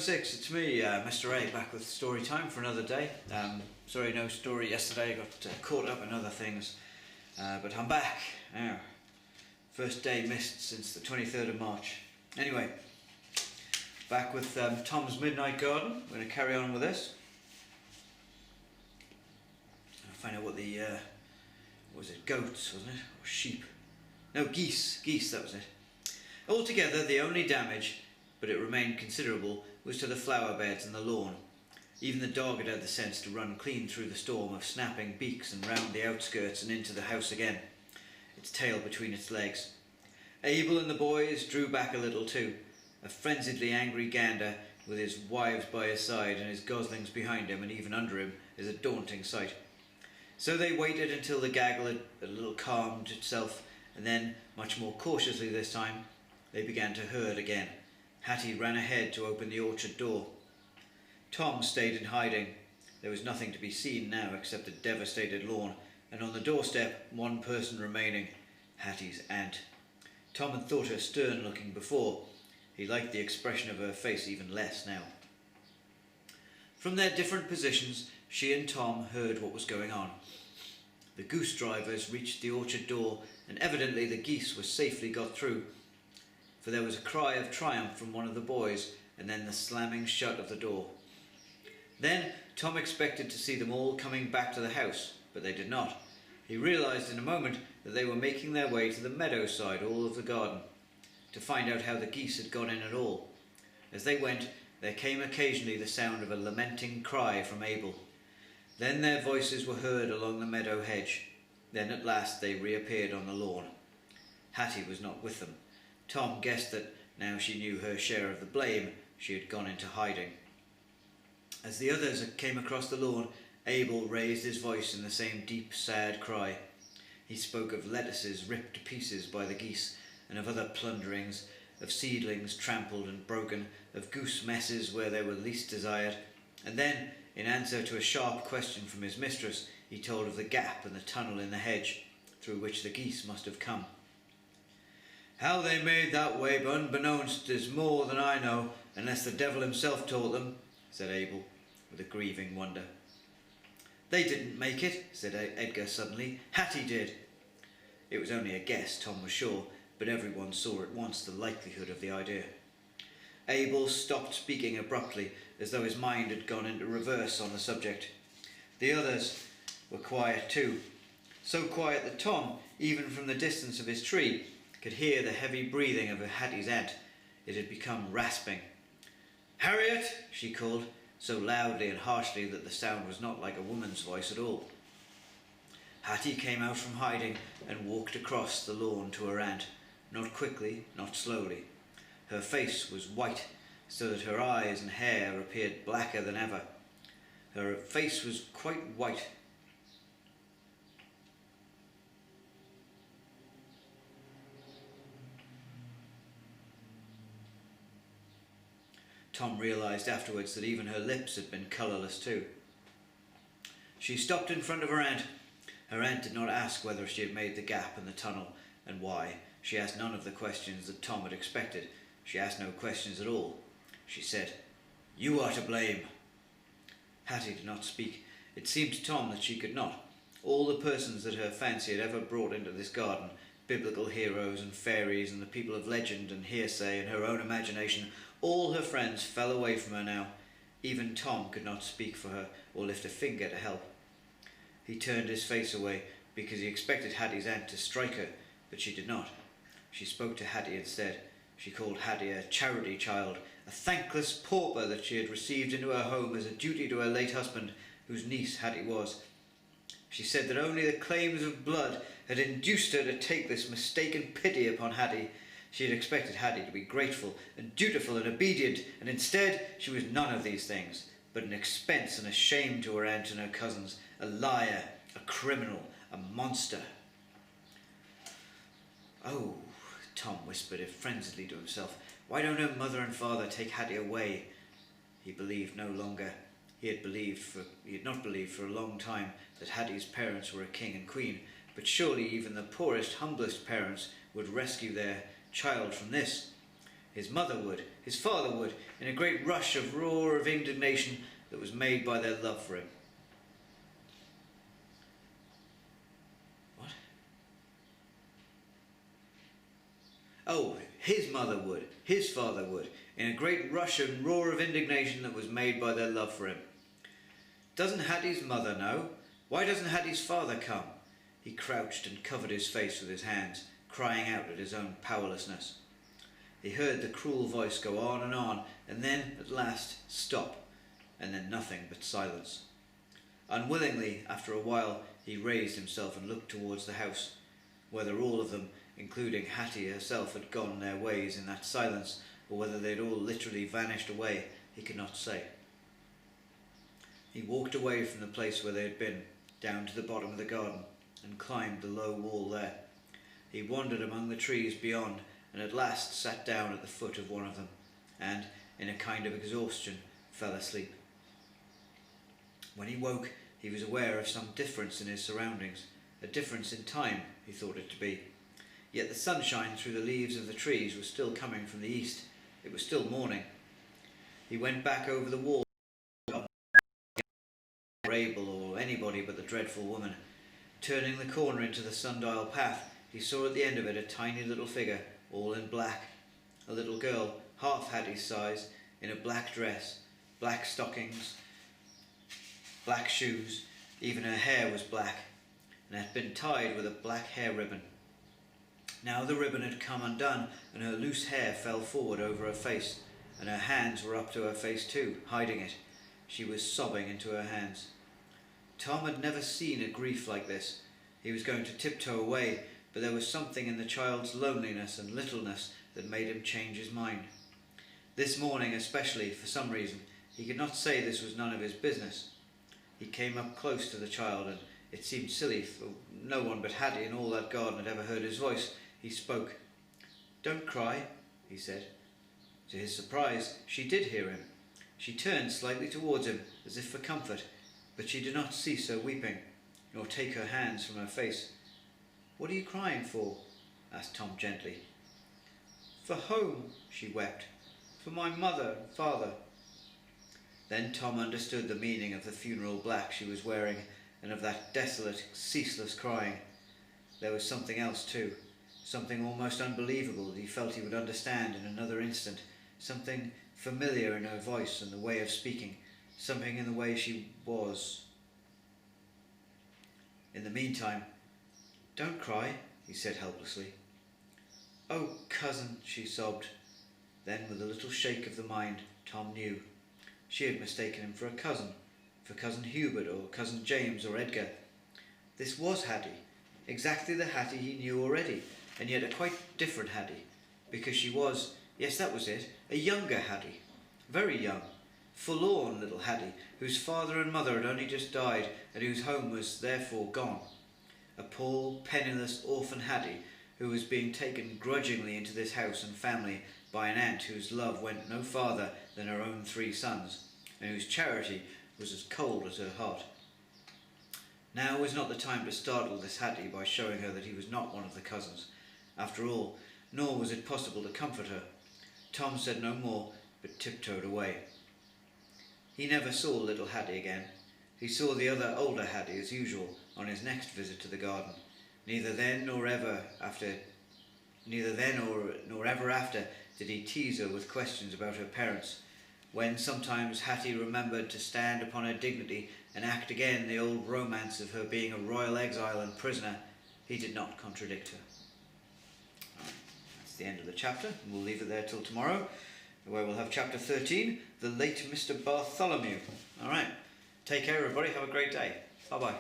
6, it's me, Mr. A, back with story time for another day. Sorry, no story yesterday, got caught up in other things, but I'm back now. First day missed since the 23rd of March. Anyway, back with Tom's Midnight Garden. We're going to carry on with this. I'll find out what the, what was it, goats, wasn't it, or sheep? No, geese, that was it. Altogether, the only damage, but it remained considerable, was to the flower beds and the lawn. Even the dog had had the sense to run clean through the storm of snapping beaks and round the outskirts and into the house again, its tail between its legs. Abel and the boys drew back a little too, a frenziedly angry gander with his wives by his side and his goslings behind him and even under him is a daunting sight. So they waited until the gaggle had a little calmed itself, and then, much more cautiously this time, they began to herd again. Hattie ran ahead to open the orchard door. Tom stayed in hiding. There was nothing to be seen now except a devastated lawn, and on the doorstep one person remaining, Hattie's aunt. Tom had thought her stern-looking before. He liked the expression of her face even less now. From their different positions, she and Tom heard what was going on. The goose drivers reached the orchard door, and evidently the geese were safely got through, for there was a cry of triumph from one of the boys, and then the slamming shut of the door. Then Tom expected to see them all coming back to the house, but they did not. He realised in a moment that they were making their way to the meadow side, all of the garden, to find out how the geese had got in at all. As they went, there came occasionally the sound of a lamenting cry from Abel. Then their voices were heard along the meadow hedge. Then at last they reappeared on the lawn. Hattie was not with them. Tom guessed that, now she knew her share of the blame, she had gone into hiding. As the others came across the lawn, Abel raised his voice in the same deep, sad cry. He spoke of lettuces ripped to pieces by the geese, and of other plunderings, of seedlings trampled and broken, of goose messes where they were least desired, and then, in answer to a sharp question from his mistress, he told of the gap and the tunnel in the hedge, through which the geese must have come. "How they made that way, unbeknownst, is more than I know, unless the devil himself taught them," said Abel, with a grieving wonder. "They didn't make it," said Edgar suddenly. "Hattie did." It was only a guess, Tom was sure, but everyone saw at once the likelihood of the idea. Abel stopped speaking abruptly, as though his mind had gone into reverse on the subject. The others were quiet too, so quiet that Tom, even from the distance of his tree, could hear the heavy breathing of Hattie's aunt. It had become rasping. "Harriet!" she called, so loudly and harshly that the sound was not like a woman's voice at all. Hattie came out from hiding and walked across the lawn to her aunt, not quickly, not slowly. Her face was white, so that her eyes and hair appeared blacker than ever. Her face was quite white. Tom realised afterwards that even her lips had been colourless too. She stopped in front of her aunt. Her aunt did not ask whether she had made the gap in the tunnel, and why. She asked none of the questions that Tom had expected. She asked no questions at all. She said, "You are to blame." Hattie did not speak. It seemed to Tom that she could not. All the persons that her fancy had ever brought into this garden, biblical heroes and fairies and the people of legend and hearsay and her own imagination, all her friends fell away from her now. Even Tom could not speak for her or lift a finger to help. He turned his face away because he expected Hattie's aunt to strike her, but she did not. She spoke to Hattie instead. She called Hattie a charity child, a thankless pauper that she had received into her home as a duty to her late husband, whose niece Hattie was. She said that only the claims of blood had induced her to take this mistaken pity upon Hattie. She had expected Hattie to be grateful and dutiful and obedient, and instead she was none of these things, but an expense and a shame to her aunt and her cousins, a liar, a criminal, a monster. "Oh," Tom whispered frenziedly to himself, "why don't her mother and father take Hattie away?" He believed no longer. He had not believed for a long time that Hattie's parents were a king and queen, but surely even the poorest, humblest parents would rescue their child from this. his mother would, his father would, in a great rush of roar of indignation that was made by their love for him. What? Oh, his mother would, his father would, in a great rush and roar of indignation that was made by their love for him. Doesn't Hattie's mother know? Why doesn't Hattie's father come? He crouched and covered his face with his hands, crying out at his own powerlessness. He heard the cruel voice go on, and then, at last, stop, and then nothing but silence. Unwillingly, after a while, he raised himself and looked towards the house. Whether all of them, including Hattie herself, had gone their ways in that silence, or whether they had all literally vanished away, he could not say. He walked away from the place where they had been, down to the bottom of the garden, and climbed the low wall there. He wandered among the trees beyond, and at last sat down at the foot of one of them, and, in a kind of exhaustion, fell asleep. When he woke, he was aware of some difference in his surroundings, a difference in time, he thought it to be. Yet the sunshine through the leaves of the trees was still coming from the east. It was still morning. He went back over the wall, or Abel or anybody but the dreadful woman. Turning the corner into the sundial path, he saw at the end of it a tiny little figure, all in black. A little girl, half Hattie's size, in a black dress, black stockings, black shoes. Even her hair was black, and had been tied with a black hair ribbon. Now the ribbon had come undone, and her loose hair fell forward over her face, and her hands were up to her face too, hiding it. She was sobbing into her hands. Tom had never seen a grief like this. He was going to tiptoe away, but there was something in the child's loneliness and littleness that made him change his mind. This morning especially, for some reason, he could not say this was none of his business. He came up close to the child, and it seemed silly, for no one but Hattie in all that garden had ever heard his voice. He spoke. "Don't cry," he said. To his surprise, she did hear him. She turned slightly towards him, as if for comfort, but she did not cease her weeping, nor take her hands from her face. "What are you crying for?" asked Tom gently. "For home," she wept. "For my mother and father." Then Tom understood the meaning of the funeral black she was wearing, and of that desolate, ceaseless crying. There was something else too, something almost unbelievable that he felt he would understand in another instant, something familiar in her voice and the way of speaking, something in the way she was. In the meantime, "Don't cry," he said helplessly. "Oh, cousin," she sobbed. Then, with a little shake of the mind, Tom knew. She had mistaken him for a cousin, for Cousin Hubert or Cousin James or Edgar. This was Hattie, exactly the Hattie he knew already, and yet a quite different Hattie, because she was, yes, that was it, a younger Hattie, very young, forlorn little Hattie, whose father and mother had only just died and whose home was therefore gone. A poor, penniless orphan Hattie who was being taken grudgingly into this house and family by an aunt whose love went no farther than her own 3 sons, and whose charity was as cold as her heart. Now was not the time to startle this Hattie by showing her that he was not one of the cousins, after all, nor was it possible to comfort her. Tom said no more, but tiptoed away. He never saw little Hattie again. He saw the other older Hattie as usual on his next visit to the garden. Neither then nor ever after did he tease her with questions about her parents. When sometimes Hattie remembered to stand upon her dignity and act again the old romance of her being a royal exile and prisoner, he did not contradict her. That's the end of the chapter, and we'll leave it there till tomorrow, where we'll have chapter 13, The Late Mr. Bartholomew. All right, take care everybody, have a great day. Bye-bye.